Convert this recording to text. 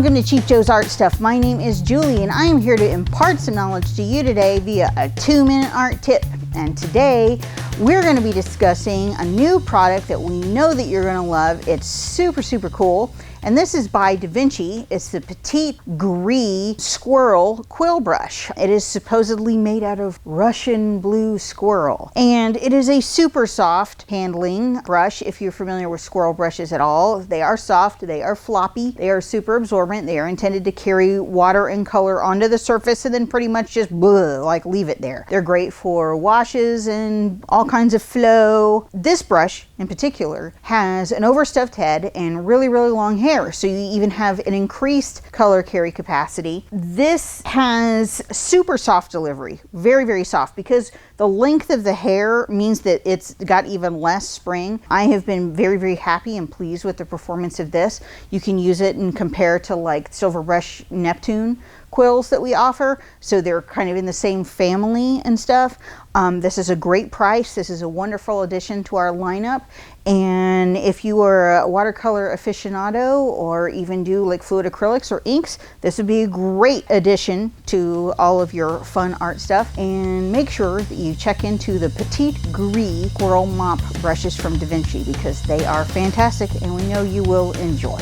welcome to Chief Joe's Art Stuff. My name is Julie and I am here to impart some knowledge to you today via a 2-minute art tip. And today we're going to be discussing a new product that we know that you're going to love. It's super, super cool. And this is by Vinci. It's the Petit Gris Squirrel Quill brush. It is supposedly made out of Russian blue squirrel. And it is a super soft handling brush. If you're familiar with squirrel brushes at all, they are soft, they are floppy, they are super absorbent. They are intended to carry water and color onto the surface and then pretty much just like leave it there. They're great for washes and all kinds of flow. This brush in particular has an overstuffed head and really, really long hair. So you even have an increased color carry capacity. This has super soft delivery, very, very soft, because the length of the hair means that it's got even less spring. I have been very, very happy and pleased with the performance of this. You can use it and compare to like Silver Brush Neptune quills that we offer. So they're kind of in the same family and stuff. This is a great price. This is a wonderful addition to our lineup. And if you are a watercolor aficionado or even do like fluid acrylics or inks, this would be a great addition to all of your fun art stuff. And make sure that you check into the Petit Gris Squirrel Mop brushes from Vinci because they are fantastic and we know you will enjoy.